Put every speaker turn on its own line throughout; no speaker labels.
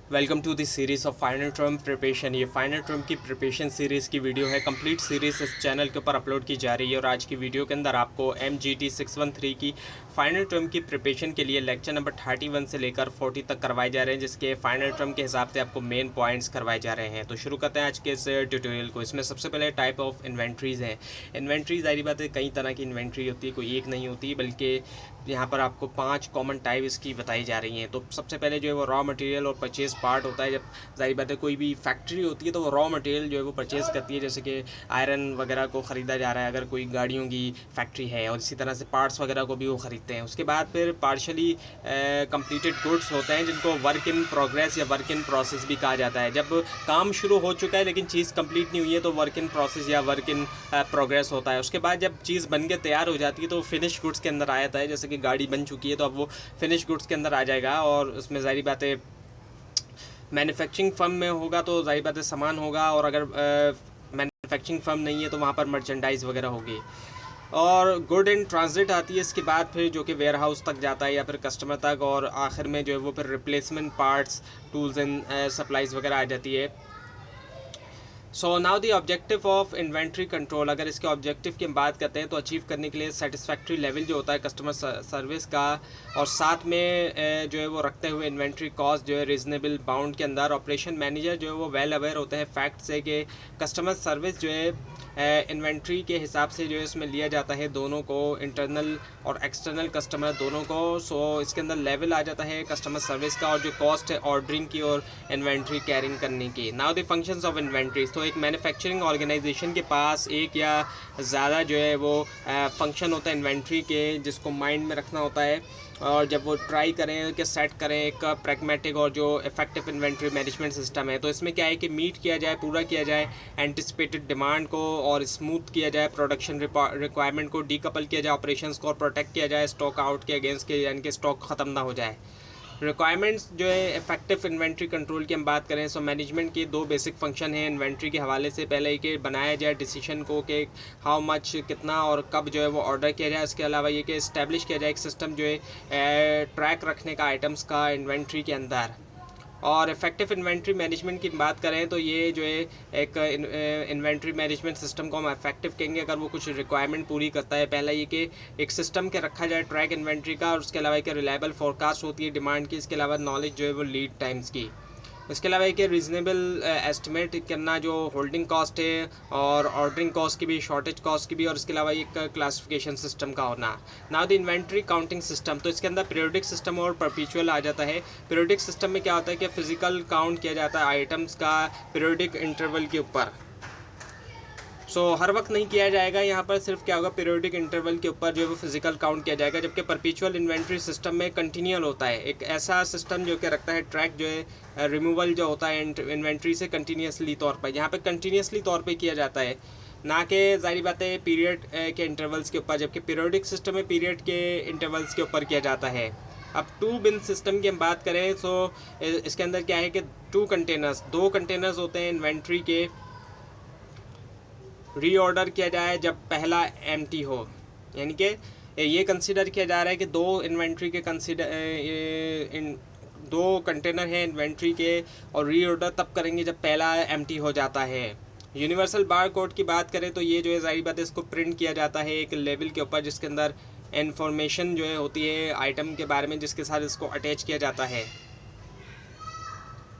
Welcome to this series of final term preparation. ये final term की preparation series की video है। Complete series इस चैनल के ऊपर अपलोड की जा रही है और आज की वीडियो के अंदर आपको MGT 613 की फाइनल टर्म की प्रिपरेशन के लिए लेक्चर नंबर 31 से लेकर 40 तक करवाए जा रहे हैं, जिसके फाइनल टर्म के हिसाब से आपको मेन पॉइंट्स करवाए जा रहे हैं। तो शुरू करते हैं आज के इस ट्यूटोरियल को। इसमें सबसे पहले टाइप ऑफ इन्वेंट्रीज़ हैं। इन्वेंट्री ज़ाहिर बात है कई तरह की इन्वेंट्री होती है, कोई एक नहीं होती, बल्कि यहाँ पर आपको 5 कॉमन टाइप इसकी बताई जा रही हैं। तो सबसे पहले जो है वो रॉ मटेरियल और परचेज पार्ट होता है। जब जाहिर बात है कोई भी फैक्ट्री होती है तो वो रॉ मटेरियल जो है वो परचेज़ करती है, जैसे कि आयरन वगैरह को ख़रीदा जा रहा है अगर कोई गाड़ियों की फैक्ट्री है, और इसी तरह से पार्ट्स वगैरह को भी वो ख़रीदते हैं। उसके बाद फिर पार्शली कंप्लीटेड गुड्स होते हैं जिनको वर्क इन प्रोग्रेस या वर्क इन प्रोसेस भी कहा जाता है। जब काम शुरू हो चुका है लेकिन चीज़ कंप्लीट नहीं हुई है तो वर्क इन प्रोसेस या वर्क इन प्रोग्रेस होता है। उसके बाद जब चीज़ बन के तैयार हो जाती है तो फिनिश गुड्स के अंदर आ जाता है। जैसे कि गाड़ी बन चुकी है तो अब वो फिनिश गुड्स के अंदर आ जाएगा, और उसमें ज़ाहिर बात है मैन्युफैक्चरिंग फर्म में होगा तो ज़ाहिर बात है सामान होगा, और अगर मैन्युफैक्चरिंग फर्म नहीं है तो वहाँ पर मर्चेंडाइज वगैरह होगी। और गुड इन ट्रांजिट आती है इसके बाद, फिर जो कि वेयर हाउस तक जाता है या फिर कस्टमर तक, और आखिर में जो है वो फिर replacement parts, tools and supplies वगैरह आ जाती है। So now the objective of inventory control. अगर इसके ऑब्जेक्टिव की हम बात करते हैं तो अचीव करने के लिए सेटिस्फैक्ट्री लेवल जो होता है कस्टमर सर्विस का, और साथ में जो है वो रखते हुए इन्वेंट्री कॉस्ट जो है रीजनेबल बाउंड के अंदर। ऑपरेशन मैनेजर जो है वो वेल अवेयर होते हैं फैक्ट से कि कस्टमर सर्विस जो है इन्वेंट्री के हिसाब से जो है इसमें लिया जाता है दोनों को, इंटरनल और एक्सटर्नल कस्टमर दोनों को। सो इसके अंदर लेवल आ जाता है कस्टमर सर्विस का, और जो कॉस्ट है ऑर्डरिंग की और इन्वेंट्री कैरिंग करने की। Now the functions of inventories. तो एक मैन्युफैक्चरिंग ऑर्गेनाइजेशन के पास एक या ज़्यादा जो है वो फंक्शन होता है इन्वेंट्री के, जिसको माइंड में रखना होता है, और जब वो ट्राई करें कि सेट करें एक प्रैग्मेटिक और जो इफेक्टिव इन्वेंट्री मैनेजमेंट सिस्टम है। तो इसमें क्या है कि मीट किया जाए, पूरा किया जाए एंटिसिपेटेड डिमांड को, और स्मूथ किया जाए प्रोडक्शन रिक्वायरमेंट को, डीकपल किया जाए ऑपरेशंस को, और प्रोटेक्ट किया जाए स्टॉक आउट के अगेंस्ट के, यानी कि स्टॉक ख़त्म ना हो जाए। रिक्वायरमेंट्स जो है इफेक्टिव इन्वेंट्री कंट्रोल की हम बात करें, सो मैनेजमेंट के 2 बेसिक फंक्शन हैं इन्वेंट्री के हवाले से। पहले ये कि बनाया जाए डिसीजन को कि हाउ मच, कितना और कब जो है वो ऑर्डर किया जाए। इसके अलावा ये कि इस्टेब्लिश किया जाए एक सिस्टम जो है ट्रैक रखने का आइटम्स का इन्वेंट्री के अंदर। और इफेक्टिव इन्वेंट्री मैनेजमेंट की बात करें तो ये जो है एक इन्वेंट्री मैनेजमेंट सिस्टम को हम इफेक्टिव कहेंगे अगर वो कुछ रिक्वायरमेंट पूरी करता है। पहला ये कि एक सिस्टम के रखा जाए ट्रैक इन्वेंट्री का, और उसके अलावा एक रिलायबल फोरकास्ट होती है डिमांड की। इसके अलावा नॉलेज जो है वो लीड टाइम्स की। इसके अलावा एक रीज़नेबल एस्टिमेट करना जो होल्डिंग कॉस्ट है और ऑर्डरिंग कॉस्ट की भी, शॉर्टेज कॉस्ट की भी, और इसके अलावा एक क्लासिफिकेशन सिस्टम का होना। Now the inventory counting system. तो इसके अंदर पीरियोडिक सिस्टम और परपेचुअल आ जाता है। पीरियोडिक सिस्टम में क्या होता है कि फिजिकल काउंट किया जाता है आइटम्स का पीरियोडिक इंटरवल के ऊपर। हर वक्त नहीं किया जाएगा, यहाँ पर सिर्फ क्या होगा पीरियोडिक इंटरवल के ऊपर जो है वो फिजिकल काउंट किया जाएगा। जबकि परपेचुअल इन्वेंट्री सिस्टम में कंटिन्यूअल होता है, एक ऐसा सिस्टम जो कि रखता है ट्रैक जो है रिमूवल जो होता है इन्वेंट्री से कंटिन्यूसली तौर पर। यहाँ पे कंटिन्यूसली तौर पे किया जाता है, ना कि ज़ाहिर बात है पीरियड के इंटरवल्स के ऊपर, जबकि पीरियोडिक सिस्टम में पीरियड के इंटरवल्स के ऊपर किया जाता है। अब 2 बिन सिस्टम की हम बात करें तो इसके अंदर क्या है कि 2 कंटेनर्स होते हैं इन्वेंट्री के। रीऑर्डर किया जाए जब पहला एम्प्टी हो, यानी कि ये कंसीडर किया जा रहा है कि 2 इन्वेंट्री के इन 2 कंटेनर हैं इन्वेंट्री के, और रीऑर्डर तब करेंगे जब पहला एम्प्टी हो जाता है। यूनिवर्सल बार कोड की बात करें तो ये जो है जाहिर बात है इसको प्रिंट किया जाता है एक लेवल के ऊपर, जिसके अंदर इंफॉर्मेशन जो है होती है आइटम के बारे में, जिसके साथ इसको अटैच किया जाता है।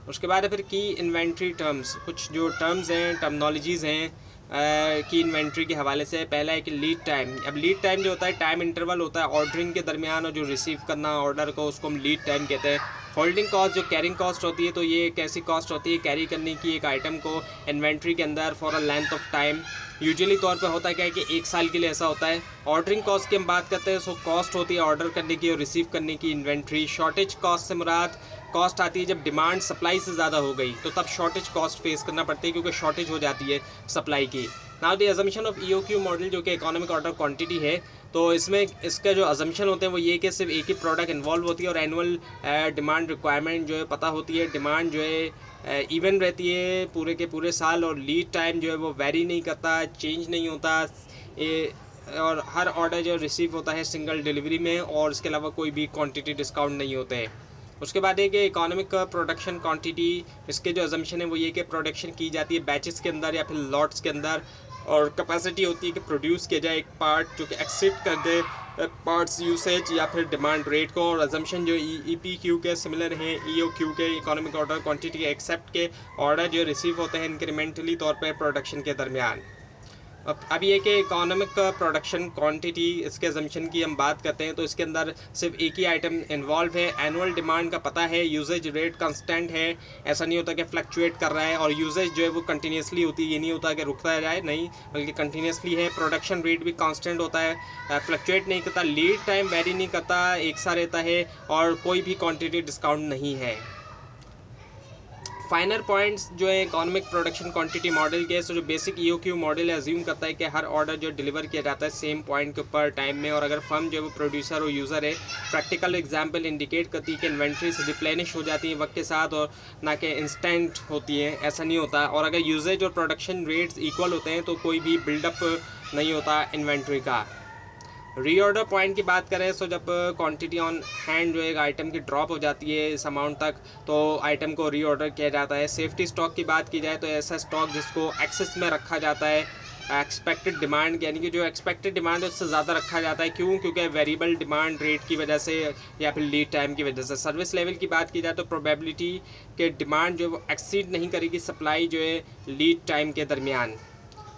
उसके बाद फिर की इन्वेंट्री टर्म्स, कुछ जो टर्म्स हैं, टर्मिनोलॉजीज़ हैं की इन्वेंट्री के हवाले से। पहला है कि लीड टाइम। अब लीड टाइम जो होता है टाइम इंटरवल होता है ऑर्डरिंग के दरमियान और जो रिसीव करना ऑर्डर को, उसको हम लीड टाइम कहते हैं। होल्डिंग कॉस्ट जो कैरिंग कॉस्ट होती है, तो ये एक ऐसी कॉस्ट होती है कैरी करने की एक आइटम को इन्वेंट्री के अंदर for a length of time. Usually तौर पे होता है क्या है कि 1 साल के लिए ऐसा होता है। ऑर्डरिंग कॉस्ट की हम बात करते हैं, सो कॉस्ट होती है ऑर्डर करने की और रिसीव करने की इन्वेंट्री। शॉर्टेज कॉस्ट से मुराद कॉस्ट आती है जब डिमांड सप्लाई से ज़्यादा हो गई, तो तब शॉर्टेज कॉस्ट फेस करना पड़ती है क्योंकि शॉर्टेज हो जाती है सप्लाई की। Now the assumption of EOQ model जो कि इकोनॉमिक ऑर्डर क्वांटिटी है, तो इसमें इसका जो अजम्पशन होते हैं वो ये कि सिर्फ एक ही प्रोडक्ट इन्वॉल्व होती है और एनुअल डिमांड रिक्वायरमेंट जो है पता होती है। डिमांड जो है इवन रहती है पूरे के पूरे साल, और लीड टाइम जो है वो वेरी नहीं करता, चेंज नहीं होता। और हर ऑर्डर जो रिसीव होता है सिंगल डिलीवरी में, और इसके अलावा कोई भी क्वांटिटी डिस्काउंट नहीं होते हैं। उसके बाद है कि इकोनॉमिक प्रोडक्शन क्वांटिटी, इसके जो अजम्पशन है वो ये कि प्रोडक्शन की जाती है बैचेस के अंदर या फिर लॉट्स के अंदर, और कैपेसिटी होती है कि प्रोड्यूस किया जाए एक पार्ट जो कि एक्सीड कर दे पार्ट्स यूसेज या फिर डिमांड रेट को। और अजम्पशन जो EPQ के सिमिलर हैं EOQ के, इकोनॉमिक ऑर्डर क्वांटिटी के एक्सेप्ट के ऑर्डर जो रिसीव होते हैं इंक्रीमेंटली तौर पर प्रोडक्शन के दरमियान। अब ये कि इकोनॉमिक प्रोडक्शन क्वांटिटी, इसके अजम्पशन की हम बात करते हैं तो इसके अंदर सिर्फ एक ही आइटम इन्वॉल्व है। एनुअल डिमांड का पता है, यूजेज रेट कांस्टेंट है, ऐसा नहीं होता कि फ्लक्चुएट कर रहा है, और यूजेज जो है वो कंटिन्यूसली होती है, ये नहीं होता कि रुकता जाए, नहीं बल्कि कंटिन्यूसली है। प्रोडक्शन रेट भी कांस्टेंट होता है, फ्लक्चुएट नहीं करता, लीड टाइम वेरी नहीं करता, एक सा रहता है, और कोई भी क्वान्टिटी डिस्काउंट नहीं है। फाइनल पॉइंट्स जो है इकोनॉमिक प्रोडक्शन क्वांटिटी मॉडल के, जो बेसिक EOQ मॉडल एज्यूम करता है कि हर ऑर्डर जो डिलीवर किया जाता है सेम पॉइंट के ऊपर टाइम में, और अगर फर्म जो है वो प्रोड्यूसर और यूज़र है, प्रैक्टिकल एग्जांपल इंडिकेट करती है कि इन्वेंट्री से रिप्लेनिश हो जाती है वक्त के साथ, और ना कि इंस्टेंट होती है, ऐसा नहीं होता। और अगर यूजेज और प्रोडक्शन रेट्स इक्वल होते हैं तो कोई भी बिल्डअप नहीं होता इन्वेंट्री का। रीऑर्डर पॉइंट की बात करें तो जब क्वांटिटी ऑन हैंड जो एक आइटम की ड्रॉप हो जाती है इस अमाउंट तक, तो आइटम को रीऑर्डर किया जाता है। सेफ्टी स्टॉक की बात की जाए तो ऐसा स्टॉक जिसको एक्सेस में रखा जाता है एक्सपेक्टेड डिमांड, यानी कि जो एक्सपेक्टेड डिमांड है उससे ज़्यादा रखा जाता है। क्यों? क्योंकि वेरिएबल डिमांड रेट की वजह से या फिर लीड टाइम की वजह से। सर्विस लेवल की बात की जाए तो प्रोबेबिलिटी के डिमांड जो है वो एक्सीड नहीं करेगी सप्लाई जो है लीड टाइम के दरमियान।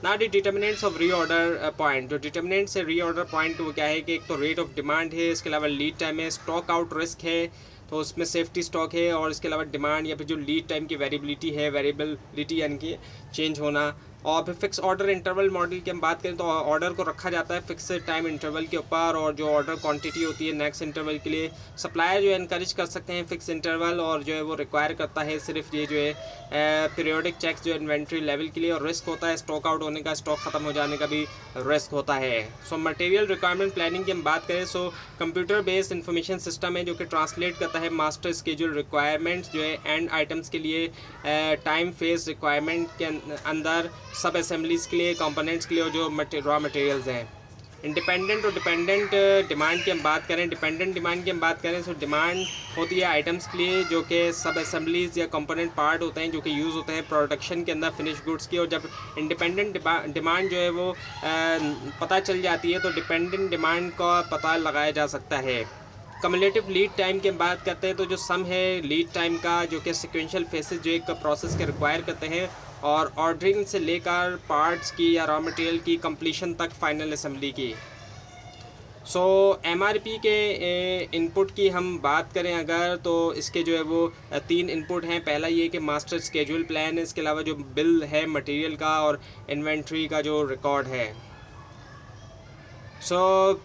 ना दी डिटर्मिनेंट्स ऑफ रीऑर्डर पॉइंट, जो डिटर्मिनेंट्स है रीऑर्डर पॉइंट वो क्या है कि एक तो रेट ऑफ डिमांड है, इसके अलावा लीड टाइम है, स्टॉक आउट रिस्क है तो उसमें सेफ्टी स्टॉक है, और इसके अलावा डिमांड या फिर जो लीड टाइम की वेरिएबिलिटी है, वेरिएबिलिटी यानी कि चेंज होना। और फिर फिक्स ऑर्डर इंटरवल मॉडल की हम बात करें तो ऑर्डर को रखा जाता है फिक्स टाइम इंटरवल के ऊपर, और जो ऑर्डर क्वांटिटी होती है नेक्स्ट इंटरवल के लिए सप्लायर जो इनकरेज कर सकते हैं फिक्स इंटरवल, और जो है वो रिक्वायर करता है सिर्फ ये जो है पीरियोडिक चेक्स जो इन्वेंट्री लेवल के लिए, और रिस्क होता है स्टॉक आउट होने का, स्टॉक ख़त्म हो जाने का भी रिस्क होता है। सो मटेरियल रिक्वायरमेंट प्लानिंग की हम बात करें so computer based information system है जो कि ट्रांसलेट करता है मास्टर स्केड्यूल रिक्वायरमेंट्स जो है एंड आइटम्स के लिए टाइम फेज रिक्वायरमेंट के अंदर सब असेंबलीज के लिए, कंपोनेंट्स के लिए, और जो रॉ मटेरियल्स हैं। इंडिपेंडेंट और डिपेंडेंट डिमांड की हम बात करें, डिपेंडेंट डिमांड की हम बात करें तो डिमांड होती है आइटम्स के लिए जो कि सब असेंबलीज या कंपोनेंट पार्ट होते हैं जो कि यूज़ होते हैं प्रोडक्शन के अंदर फिनिश गुड्स की। और जब इंडिपेंडेंट डिमांड जो है वो पता चल जाती है तो डिपेंडेंट डिमांड का पता लगाया जा सकता है। कम्युलेटिव लीड टाइम की बात करते हैं तो जो सम है लीड टाइम का जो कि सिक्वेंशियल फेसेस जो एक प्रोसेस के रिक्वायर करते हैं, और ऑर्डरिंग से लेकर पार्ट्स की या रॉ मटेरियल की कंप्लीशन तक फाइनल असेंबली की। सो MRP के इनपुट की हम बात करें अगर तो इसके जो है वो 3 इनपुट हैं। पहला ये कि मास्टर स्केड्यूल प्लान है, इसके अलावा जो बिल है मटेरियल का, और इन्वेंट्री का जो रिकॉर्ड है। सो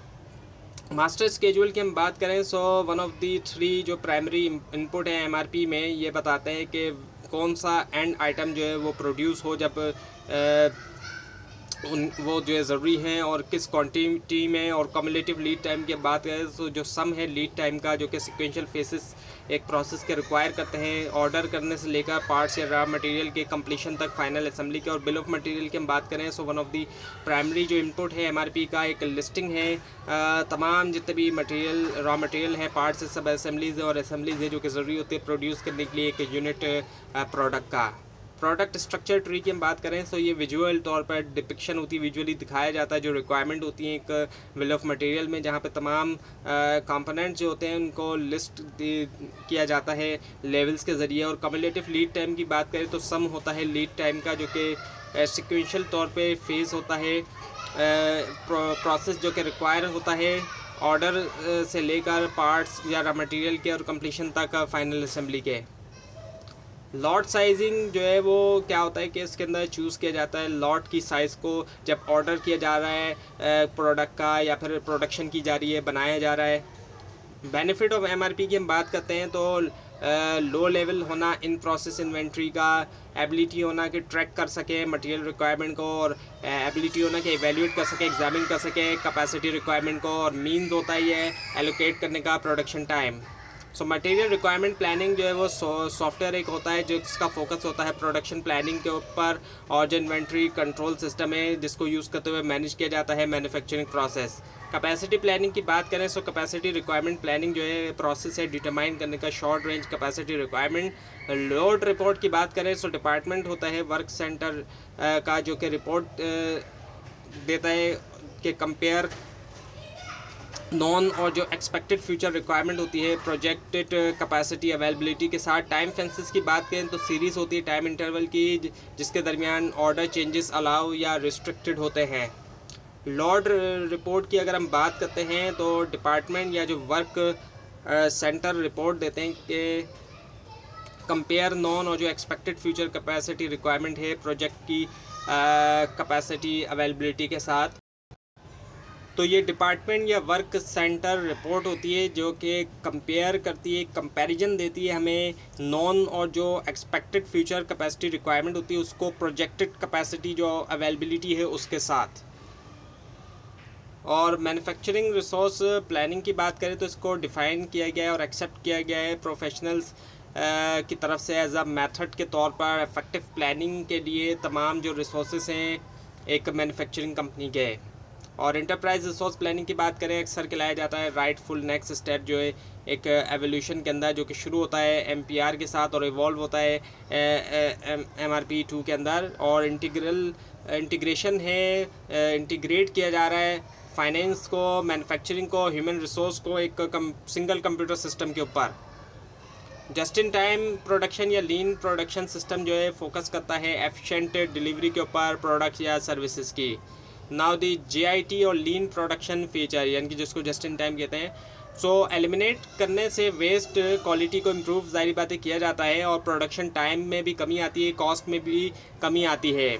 मास्टर स्केड्यूल की हम बात करें सो वन ऑफ दी 3 जो प्राइमरी इनपुट है MRP में, ये बताते हैं कि कौन सा एंड आइटम जो है वो प्रोड्यूस हो जब वो जो है ज़रूरी हैं और किस क्वांटिटी में। और कम्युलेटिव लीड टाइम की बात करें तो जो सम है लीड टाइम का जो कि सिक्वेंशियल फेसेस एक प्रोसेस के रिक्वायर करते हैं ऑर्डर करने से लेकर पार्ट्स या रॉ मटेरियल के कंप्लीशन तक फाइनल असेंबली के। और बिल ऑफ मटेरियल की हम बात करें so one of the primary जो इनपुट है MRP का एक लिस्टिंग है तमाम जितने भी मटेरियल रॉ मटेरियल हैं, पार्ट्स है, सब असेंबलीज है और असेंबलीज है जो कि ज़रूरी होती है प्रोड्यूस करने के लिए एक यूनिट प्रोडक्ट का। प्रोडक्ट स्ट्रक्चर ट्री की हम बात करें तो ये विजुअल तौर पर डिपिक्शन होती है, विजुअली दिखाया जाता है जो रिक्वायरमेंट होती है एक बिल ऑफ मटेरियल में, जहाँ पे तमाम कंपोनेंट्स जो होते हैं उनको लिस्ट किया जाता है लेवल्स के ज़रिए। और कम्युलेटिव लीड टाइम की बात करें तो सम होता है लीड टाइम का जो कि सिक्वेंशियल तौर पे फेज़ होता है प्रोसेस जो कि रिक्वायर होता है ऑर्डर से लेकर पार्ट्स या रॉ मटेरियल के और कंप्लीशन तक फाइनल असेंबली के। लॉट साइजिंग जो है वो क्या होता है कि इसके अंदर चूज़ किया जाता है लॉट की साइज़ को जब ऑर्डर किया जा रहा है प्रोडक्ट का या फिर प्रोडक्शन की जा रही है, बनाया जा रहा है। बेनिफिट ऑफ MRP की हम बात करते हैं तो लो लेवल होना इन प्रोसेस इन्वेंट्री का, एबिलिटी होना कि ट्रैक कर सके मटेरियल रिक्वायरमेंट को, और एबिलिटी होना कि एवेल्यूएट कर सके, एग्जामिन कर सके कैपेसिटी रिक्वायरमेंट को, और मीन्स होता है ये एलोकेट करने का production time. So material requirement planning जो है वो सॉफ्टवेयर एक होता है जिसका फोकस होता है प्रोडक्शन प्लानिंग के ऊपर, और जो इन्वेंट्री कंट्रोल सिस्टम है जिसको यूज़ करते हुए मैनेज किया जाता है मैन्युफैक्चरिंग प्रोसेस। कैपेसिटी प्लानिंग की बात करें सो कैपेसिटी रिक्वायरमेंट प्लानिंग जो है प्रोसेस है डिटरमाइन करने का short range capacity requirement. Load report की बात करें सो डिपार्टमेंट होता है वर्क सेंटर का जो कि रिपोर्ट देता है कि कंपेयर नॉन और जो एक्सपेक्टेड फ्यूचर रिक्वायरमेंट होती है प्रोजेक्टेड कैपेसिटी अवेलेबिलिटी के साथ। टाइम फेंसेस की बात करें तो सीरीज़ होती है टाइम इंटरवल की जिसके दरमियान ऑर्डर चेंजेस अलाउ या रिस्ट्रिक्टेड होते हैं। लॉर्ड रिपोर्ट की अगर हम बात करते हैं तो डिपार्टमेंट या जो वर्क सेंटर रिपोर्ट देते हैं कि कंपेयर नॉन और जो एक्सपेक्टेड फ्यूचर कैपेसिटी रिक्वायरमेंट है प्रोजेक्ट की कैपेसिटी अवेलेबिलिटी के साथ। तो ये डिपार्टमेंट या वर्क सेंटर रिपोर्ट होती है जो कि कंपेयर करती है, कंपैरिजन देती है हमें नॉन और जो एक्सपेक्टेड फ्यूचर कैपेसिटी रिक्वायरमेंट होती है उसको प्रोजेक्टेड कैपेसिटी जो अवेलेबिलिटी है उसके साथ। और मैन्युफैक्चरिंग रिसोर्स प्लानिंग की बात करें तो इसको डिफ़ाइन किया गया है और एक्सेप्ट किया गया है प्रोफेशनल्स की तरफ से एज अ मेथड के तौर पर इफेक्टिव प्लानिंग के लिए तमाम जो रिसोर्सेज हैं एक मैन्युफैक्चरिंग कंपनी के। और इंटरप्राइज रिसोर्स प्लानिंग की बात करें अक्सर कहलाया जाता है राइटफुल नेक्स्ट स्टेप जो है एक एवोल्यूशन के अंदर जो कि शुरू होता है एमपीआर के साथ और इवॉल्व होता है एमआरपी 2 के अंदर। और इंटीग्रेशन है, इंटीग्रेट किया जा रहा है फाइनेंस को, मैन्युफैक्चरिंग को, ह्यूमन रिसोर्स को एक सिंगल कंप्यूटर सिस्टम के ऊपर। जस्ट इन टाइम प्रोडक्शन या लीन प्रोडक्शन सिस्टम जो है फोकस करता है एफिशिएंट डिलीवरी के ऊपर प्रोडक्ट या सर्विसेज की। नाउ दी JIT और लीन प्रोडक्शन फीचर यानी कि जिसको जस्ट इन टाइम कहते हैं, सो एलिमिनेट करने से वेस्ट क्वालिटी को इम्प्रूव ज़ाहिर बातें किया जाता है और प्रोडक्शन टाइम में भी कमी आती है, कॉस्ट में भी कमी आती है।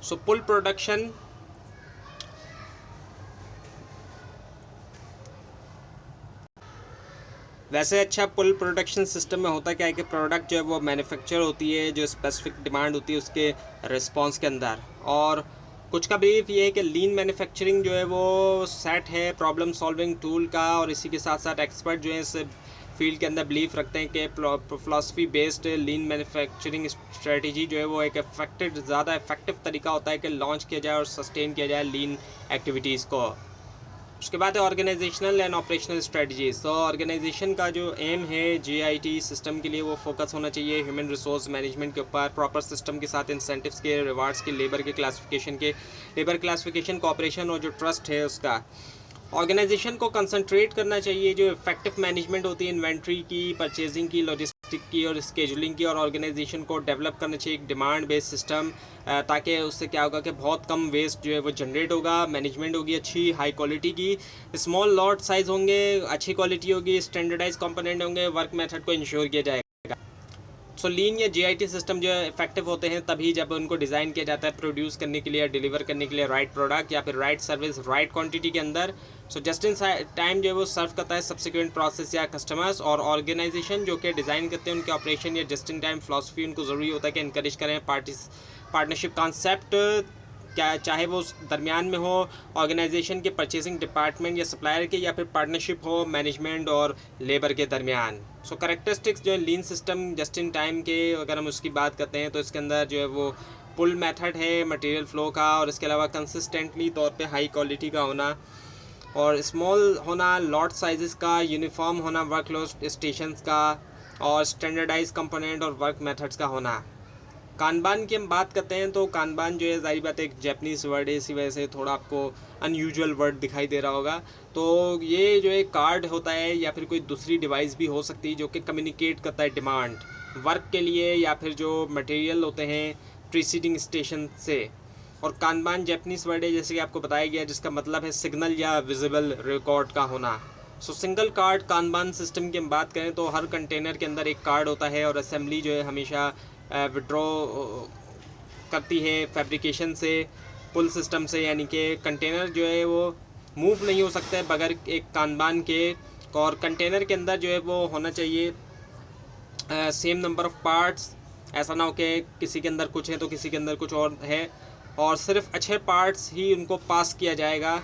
सो पुल प्रोडक्शन वैसे अच्छा पुल प्रोडक्शन सिस्टम में होता क्या है कि प्रोडक्ट जो है वो मैन्युफैक्चर होती है जो स्पेसिफिक डिमांड होती है उसके रिस्पांस के अंदर। और कुछ का बिलीव ये है कि लीन मैन्युफैक्चरिंग जो है वो सेट है प्रॉब्लम सॉल्विंग टूल का, और इसी के साथ साथ एक्सपर्ट जो है इस फील्ड के अंदर बिलीव रखते हैं कि फिलॉसफी बेस्ड लीन मैन्युफैक्चरिंग स्ट्रेटजी जो है वो एक ज़्यादा इफेक्टिव तरीका होता है कि लॉन्च किया जाए और सस्टेन किया जाए लीन एक्टिविटीज़ को। उसके बाद है ऑर्गेनाइजेशनल एंड ऑपरेशनल स्ट्रेटजीज। तो ऑर्गेनाइजेशन का जो एम है JIT सिस्टम के लिए वो फोकस होना चाहिए ह्यूमन रिसोर्स मैनेजमेंट के ऊपर, प्रॉपर सिस्टम के साथ इंसेंटिव्स के, रिवार्ड्स के, लेबर क्लासिफिकेशन कोऑपरेशन और जो ट्रस्ट है उसका। ऑर्गेनाइजेशन को कंसंट्रेट करना चाहिए जो इफेक्टिव मैनेजमेंट होती है इन्वेंट्री की, परचेजिंग की, लॉजिस्टिक की और स्केजुलिंग की। और ऑर्गेनाइजेशन को डेवलप करना चाहिए एक डिमांड बेस्ड सिस्टम ताकि उससे क्या होगा कि बहुत कम वेस्ट जो है वो जनरेट होगा, मैनेजमेंट होगी अच्छी हाई क्वालिटी की, स्मॉल लॉट साइज़ होंगे, अच्छी क्वालिटी होगी, स्टैंडर्डाइज कंपोनेंट होंगे, वर्क मेथड को इंश्योर किया जाएगा। सो लीन या JIT सिस्टम जो इफेक्टिव होते हैं तभी जब उनको डिज़ाइन किया जाता है प्रोड्यूस करने के लिए, डिलीवर करने के लिए राइट प्रोडक्ट या फिर राइट सर्विस राइट क्वांटिटी के अंदर। सो जस्ट इन टाइम जो है वो सर्व करता है सब्सिक्वेंट प्रोसेस या कस्टमर्स। और ऑर्गेनाइजेशन जो कि डिज़ाइन करते हैं उनके ऑपरेशन या जस्ट इन टाइम फिलॉसफी उनको ज़रूरी होता है कि इनकरेज करें पार्टनरशिप कॉन्सेप्ट, क्या चाहे वो दरमियान में हो ऑर्गेनाइजेशन के परचेसिंग डिपार्टमेंट या सप्लायर के, या फिर पार्टनरशिप हो मैनेजमेंट और लेबर के दरमियान। सो करेक्टरिस्टिक्स जो है लीन सिस्टम जस्ट इन टाइम के अगर हम उसकी बात करते हैं तो इसके अंदर जो है वो पुल मेथड है मटेरियल फ्लो का, और इसके अलावा कंसिस्टेंटली तौर पे हाई क्वालिटी का होना, और स्मॉल होना लॉट साइजेस का, यूनिफॉर्म होना वर्कलोड स्टेशंस का, और स्टैंडर्डाइज कंपोनेंट और वर्क मेथड्स का होना। कानबान की हम बात करते हैं तो कानबान जो है ज़ाहिर बात है एक जैपनीज़ वर्ड है, इसी वजह से थोड़ा आपको अनयूजुअल वर्ड दिखाई दे रहा होगा। तो ये जो एक कार्ड होता है या फिर कोई दूसरी डिवाइस भी हो सकती है जो कि कम्युनिकेट करता है डिमांड वर्क के लिए या फिर जो मटेरियल होते हैं प्रीसीडिंग स्टेशन से। और कानबान जैपनीज़ वर्ड है जैसे कि आपको बताया गया जिसका मतलब है सिग्नल या विजिबल रिकॉर्ड का होना। सो सिंगल कार्ड कानबान सिस्टम की हम बात करें तो हर कंटेनर के अंदर एक कार्ड होता है और असेंबली जो है हमेशा विड्रॉ करती है फैब्रिकेशन से पुल सिस्टम से, यानी कि कंटेनर जो है वो मूव नहीं हो सकता है बगैर एक कानबान के। और कंटेनर के अंदर जो है वो होना चाहिए सेम नंबर ऑफ़ पार्ट्स, ऐसा ना हो कि किसी के अंदर कुछ है तो किसी के अंदर कुछ और है, और सिर्फ अच्छे पार्ट्स ही उनको पास किया जाएगा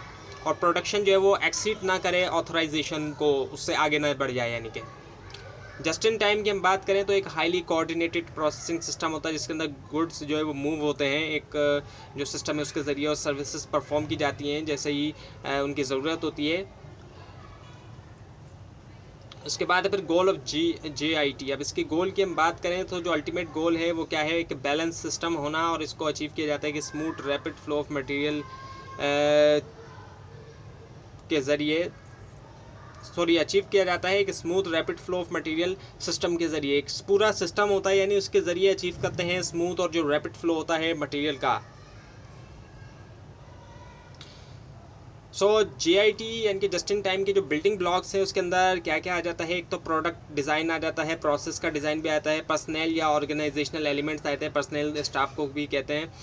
और प्रोडक्शन जो है वो एक्सीड ना करे ऑथराइजेशन को, उससे आगे ना बढ़ जाए। यानी कि जस्ट इन टाइम की हम बात करें तो एक हाईली कोऑर्डिनेटेड प्रोसेसिंग सिस्टम होता है जिसके अंदर गुड्स जो है वो मूव होते हैं, एक जो सिस्टम है उसके ज़रिए, और सर्विसेज परफॉर्म की जाती हैं जैसे ही उनकी ज़रूरत होती है। उसके बाद है फिर गोल ऑफ JIT। अब इसके गोल की हम बात करें तो जो अल्टीमेट गोल है वो क्या है, एक बैलेंस सिस्टम होना, और इसको अचीव किया जाता है कि smooth rapid flow of material के ज़रिए अचीव किया जाता है, एक smooth rapid flow of material system के ज़रिए। एक पूरा सिस्टम होता है यानी उसके ज़रिए अचीव करते हैं स्मूथ और जो रैपिड फ्लो होता है मटेरियल का। JIT यानी कि जस्ट इन टाइम के जो बिल्डिंग ब्लॉक्स हैं उसके अंदर क्या क्या आ जाता है, एक तो प्रोडक्ट डिज़ाइन आ जाता है, प्रोसेस का डिज़ाइन भी आता है, पर्सनल या ऑर्गेनाइजेशनल एलिमेंट्स आते हैं, पर्सनल स्टाफ को भी कहते हैं,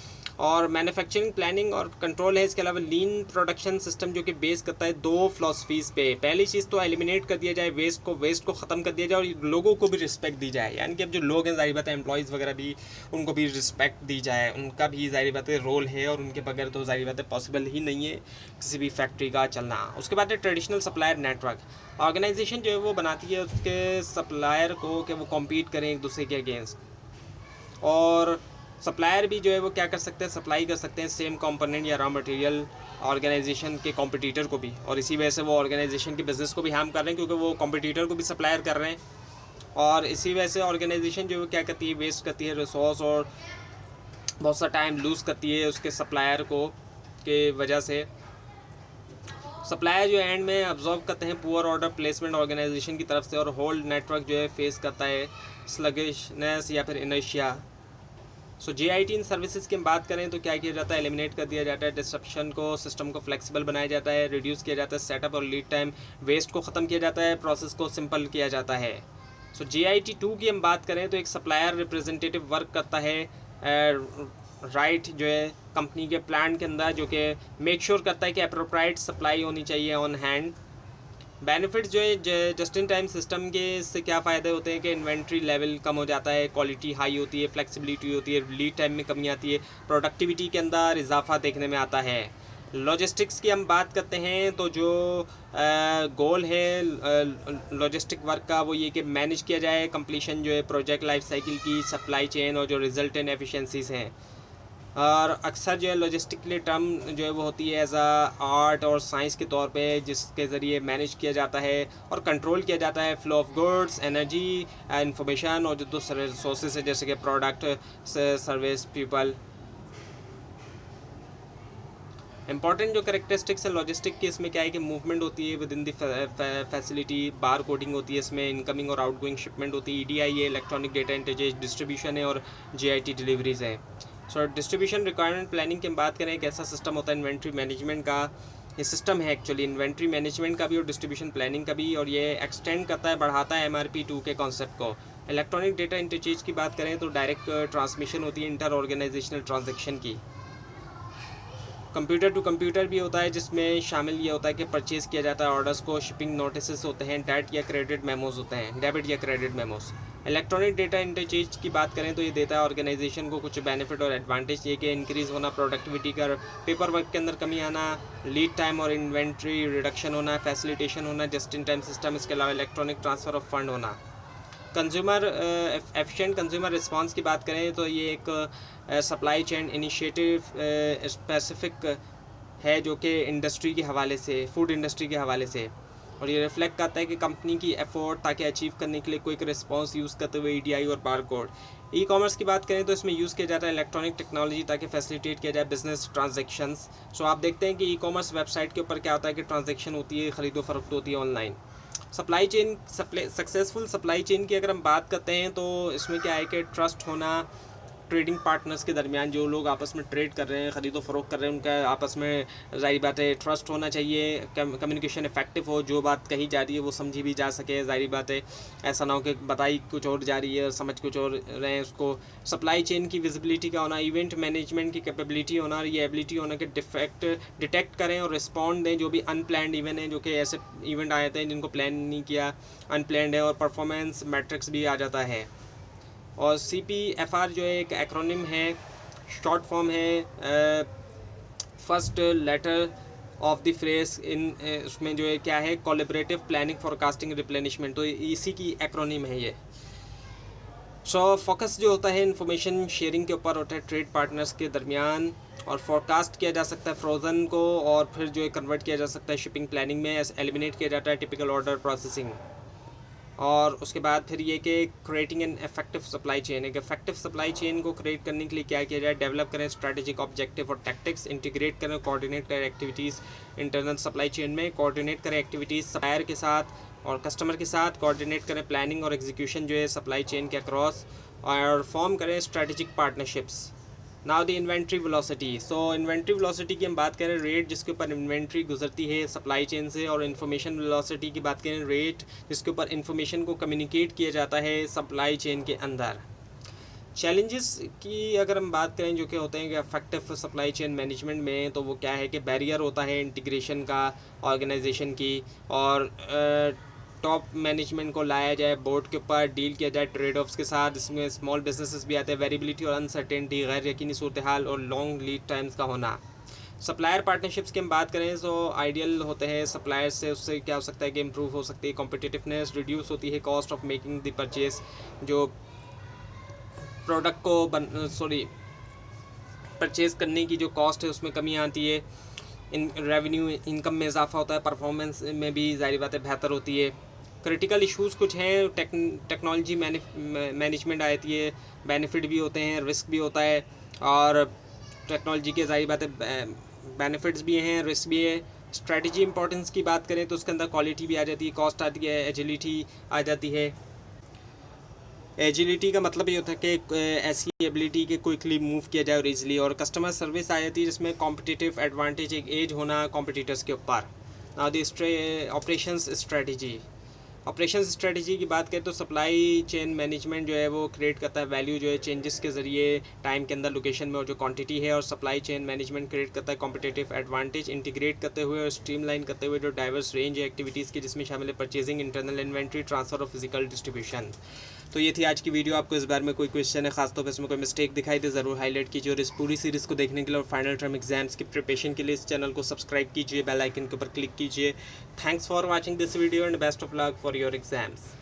और मैन्युफैक्चरिंग प्लानिंग और कंट्रोल है। इसके अलावा लीन प्रोडक्शन सिस्टम जो कि बेस करता है 2 फिलॉसफीज़ पे। पहली चीज़ तो एलिमिनेट कर दिया जाए वेस्ट को ख़त्म कर दिया जाए, और लोगों को भी रिस्पेक्ट दी जाए। यानी कि अब जो लोग हैं ज़ाहिर बात है एम्प्लॉयज़ वगैरह भी, उनको भी रिस्पेक्ट दी जाए, उनका भी ज़ाहिर बात है रोल है, और उनके बगैर तो ज़ाहिर बात है पॉसिबल ही नहीं है किसी भी फैक्ट्री का चलना। उसके बाद है ट्रेडिशनल सप्लायर नेटवर्क। ऑर्गेनाइजेशन जो है वो बनाती है उसके सप्लायर को कि वो कॉम्पीट करें एक दूसरे के अगेंस्ट, और सप्लायर भी जो है वो क्या कर सकते हैं, सप्लाई कर सकते हैं सेम कंपोनेंट या रॉ मटेरियल ऑर्गेनाइजेशन के कॉम्पिटिटर को भी, और इसी वजह से वो ऑर्गेनाइजेशन के बिज़नेस को भी हार्म कर रहे हैं क्योंकि वो कॉम्पिटिटर को भी सप्लायर कर रहे हैं। और इसी वजह से ऑर्गेनाइजेशन जो है क्या करती है, वेस्ट करती है रिसोर्स, और बहुत सा टाइम लूज़ करती है उसके सप्लायर को के वजह से। सप्लायर जो एंड में अब्जॉर्व करते हैं पुअर ऑर्डर प्लेसमेंट ऑर्गेनाइजेशन की तरफ से, और होल्ड नेटवर्क जो है फेस करता है स्लगिशनेस या फिर इनर्शिया। JIT इन सर्विसेज की हम बात करें तो क्या किया जाता है, एलिमिनेट कर दिया जाता है डिस्ट्रप्शन को, सिस्टम को फ्लेक्सिबल बनाया जाता है, रिड्यूस किया जाता है सेटअप और लीड टाइम, वेस्ट को ख़त्म किया जाता है, प्रोसेस को सिंपल किया जाता है। JIT 2 की हम बात करें तो एक सप्लायर रिप्रेजेंटेटिव वर्क करता है राइट जो है कंपनी के प्लान के अंदर, जो कि मेक श्योर करता है कि अप्रोप्राइट सप्लाई होनी चाहिए ऑन हैंड। बेनिफिट्स जो है जस्ट इन टाइम सिस्टम के, इससे क्या फ़ायदे होते हैं कि इन्वेंट्री लेवल कम हो जाता है, क्वालिटी हाई होती है, फ्लेक्सिबिलिटी होती है, लीड टाइम में कमी आती है, प्रोडक्टिविटी के अंदर इजाफा देखने में आता है। लॉजिस्टिक्स की हम बात करते हैं तो जो गोल है लॉजिस्टिक वर्क का वो ये कि मैनेज किया जाए कंप्लीशन जो है प्रोजेक्ट लाइफ साइकिल की, सप्लाई चेन और जो रिजल्टेंट एफिशिएंसीज़ हैं। और अक्सर जो है लॉजिस्टिक के लिए टर्म जो है वो होती है एज आर्ट और साइंस के तौर पे, जिसके ज़रिए मैनेज किया जाता है और कंट्रोल किया जाता है flow of goods, energy, information और जो दूसरे रिसोर्सेज है जैसे कि प्रोडक्ट, सर्विस, पीपल। इंपॉर्टेंट जो करेक्टरिस्टिक्स है लॉजिस्टिक की, इसमें क्या है कि मूवमेंट होती है with in the facility, bar coding होती है इसमें, इनकमिंग और आउटगोइंग शिपमेंट होती है, EDI है, इलेक्ट्रॉनिक डेटा इंटरचेंज, डिस्ट्रीब्यूशन है, और JIT डिलीवरीज है। डिस्ट्रीब्यूशन रिक्वायरमेंट प्लानिंग की हम बात करें, एक ऐसा सिस्टम होता है इन्वेंट्री मैनेजमेंट का, ये सिस्टम है एक्चुअली इन्वेंट्री मैनेजमेंट का भी और डिस्ट्रीब्यूशन प्लानिंग का भी, और ये एक्सटेंड करता है, बढ़ाता है MRP 2 के कॉन्सेप्ट को। इलेक्ट्रॉनिक डेटा इंटरचेंज की बात करें तो डायरेक्ट ट्रांसमिशन होती है इंटर ऑर्गेनाइजेशनल ट्रांजेक्शन की। कंप्यूटर टू कंप्यूटर भी होता है जिसमें शामिल ये होता है कि परचेज़ किया जाता है ऑर्डर्स को, शिपिंग नोटिस होते हैं, डेट या क्रेडिट मेमोज होते हैं, डेबिट या credit memos. Electronic data interchange की बात करें तो ये देता है ऑर्गेनाइजेशन को कुछ बेनिफिट और एडवांटेज, ये कि इंक्रीज़ होना प्रोडक्टिविटी का, पेपर वर्क के अंदर कमी आना, लीड टाइम और इन्वेंट्री रिडक्शन होना, फैसिलिटेशन होना जस्ट इन टाइम सिस्टम, इसके अलावा इलेक्ट्रॉनिक ट्रांसफ़र ऑफ फंड होना। कंज्यूमर एफिशिएंट कंज्यूमर रिस्पांस की बात करें तो ये एक सप्लाई चेन इनिशिएटिव स्पेसिफिक है जो कि इंडस्ट्री के हवाले से, फूड इंडस्ट्री के हवाले से, और ये रिफ्लेक्ट करता है कि कंपनी की एफर्ट ताकि अचीव करने के लिए क्विक रिस्पांस यूज़ करते हुए EDI और बार कोड। ई कॉमर्स की बात करें तो इसमें यूज़ किया जाता है इलेक्ट्रॉनिक टेक्नोलॉजी ताकि फैसिलिटेट किया जाए बिजनेस ट्रांजेक्शन्स। आप देखते हैं कि ई कॉमर्स वेबसाइट के ऊपर क्या होता है कि ट्रांजेक्शन होती है, ख़रीदो फरोख्त होती है ऑनलाइन। सक्सेसफुल सप्लाई चेन की अगर हम बात करते हैं तो इसमें क्या है कि ट्रस्ट होना ट्रेडिंग पार्टनर्स के दरमियान, जो लोग आपस में ट्रेड कर रहे हैं, ख़रीदो फरोख्त कर रहे हैं, उनका आपस में ज़ाहिर बात है ट्रस्ट होना चाहिए, कम्युनिकेशन इफेक्टिव हो, जो बात कही जा रही है वो समझी भी जा सके, ज़ाहिर बात है ऐसा ना हो कि बताई कुछ और जा रही है समझ कुछ और रहे उसको। सप्लाई चेन की विजिबिलिटी का होना, इवेंट मैनेजमेंट की कैपेबिलिटी होना, और ये एबिलिटी होना कि डिफेक्ट डिटेक्ट करें और रिस्पॉन्ड दें जो भी अनप्लान्ड इवेंट हैं, जो कि ऐसे इवेंट आए थे जिनको प्लान नहीं किया, अनप्लान्ड है, और परफॉर्मेंस मैट्रिक्स भी आ जाता है। और CPFR जो है एक एक्रोनिम है, शॉर्ट फॉर्म है first letter of the phrase इन उसमें जो है क्या है, कोलैबोरेटिव प्लानिंग फोरकास्टिंग रिप्लेनिशमेंट, तो इसी की एक्रोनिम है ये। फोकस जो होता है इन्फॉर्मेशन शेयरिंग के ऊपर होता है ट्रेड पार्टनर्स के दरमियान, और फोरकास्ट किया जा सकता है फ्रोज़न को, और फिर जो है कन्वर्ट किया जा सकता है शिपिंग प्लानिंग में, एलिमिनेट किया जाता है टिपिकल ऑर्डर प्रोसेसिंग। और उसके बाद फिर ये कि creating an effective supply chain, एक इफेक्टिव सप्लाई चेन को क्रिएट करने के लिए क्या किया जाए, डेवलप करें स्ट्रैटेजिक ऑब्जेक्टिव और टैक्टिक्स, इंटीग्रेट करें कोऑर्डिनेट करें एक्टिविटीज़ इंटरनल सप्लाई चेन में, कोऑर्डिनेट करें एक्टिविटीज़ सप्लायर के साथ और कस्टमर के साथ, कोऑर्डिनेट करें प्लानिंग और एग्जीक्यूशन जो है सप्लाई चेन के अक्रॉस, और फॉर्म करें strategic partnerships. Now the inventory velocity, so inventory velocity की हम बात करें, रेट जिसके ऊपर इन्वेंट्री गुजरती है सप्लाई चेन से, और इन्फॉर्मेशन वेलोसिटी की बात करें, रेट जिसके ऊपर इन्फॉर्मेशन को कम्युनिकेट किया जाता है सप्लाई चेन के अंदर। चैलेंजेस की अगर हम बात करें जो कि होते हैं कि इफेक्टिव सप्लाई चेन मैनेजमेंट में, तो वो क्या है कि बैरियर होता है इंटीग्रेशन का ऑर्गेनाइजेशन की, और टॉप मैनेजमेंट को लाया जाए बोर्ड के ऊपर, डील किया जाए ट्रेड ऑफ्स के साथ, इसमें स्मॉल बिजनेसेस भी आते हैं, वेरिएबिलिटी और अनसर्टेनिटी, गैर यकीनी सूरत हाल और लॉन्ग लीड टाइम्स का होना। सप्लायर पार्टनरशिप्स की हम बात करें तो आइडियल होते हैं सप्लायर्स से, उससे क्या हो सकता है कि इम्प्रूव हो सकती है कॉम्पिटिटिवनेस, रिड्यूस होती है cost of making the purchase, जो प्रोडक्ट को परचेज़ करने की जो कॉस्ट है उसमें कमी आती है, इन रेवेन्यू इनकम में इजाफा होता है, परफॉर्मेंस में भी ज़ाहिर बात है बेहतर होती है। क्रिटिकल इश्यूज़ कुछ हैं, टेक्नोलॉजी मैनेजमेंट आती है, बेनिफिट भी होते हैं, रिस्क भी होता है, और टेक्नोलॉजी के ज़ाहिर बात है बेनिफिट्स भी हैं, रिस्क भी है। स्ट्रेटजी इंपॉर्टेंस की बात करें तो उसके अंदर क्वालिटी भी आ जाती है, कॉस्ट आती है, एजिलिटी आ जाती है। एजिलिटी का मतलब ये होता है कि ऐसी एबिलिटी कि क्विकली मूव किया जाए और ईजिली, और कस्टमर सर्विस आ जाती है जिसमें कॉम्पिटिटिव एडवांटेज, एक एज होना कॉम्पिटिटर्स के ऊपर। Now the operations strategy, operation strategy की बात करें तो सप्लाई चेन मैनेजमेंट जो है वो क्रिएट करता है वैल्यू जो है चेंजेस के ज़रिए टाइम के अंदर लोकेशन में और जो क्वांटिटी है, और सप्लाई चेन मैनेजमेंट क्रिएट करता है कॉम्पिटिटिव एडवांटेज, इंटीग्रेट करते हुए और स्ट्रीमलाइन करते हुए जो डाइवर्स रेंज है एक्टिविटीज़ की, जिसमें शामिल है परचेजिंग, इंटरनल इन्वेंट्री, ट्रांसफर और फिजिकल डिस्ट्रीब्यूशन। तो ये थी आज की वीडियो। आपको इस बारे में कोई क्वेश्चन है, खासतौर पर इसमें कोई मिस्टेक दिखाई दे, ज़रूर हाईलाइट कीजिए, और इस पूरी सीरीज़ को देखने के लिए और फाइनल टर्म एग्जाम्स की प्रिपरेशन के लिए इस चैनल को सब्सक्राइब कीजिए, बेल आइकन के ऊपर क्लिक कीजिए। Thanks for watching this video and best of luck for your exams.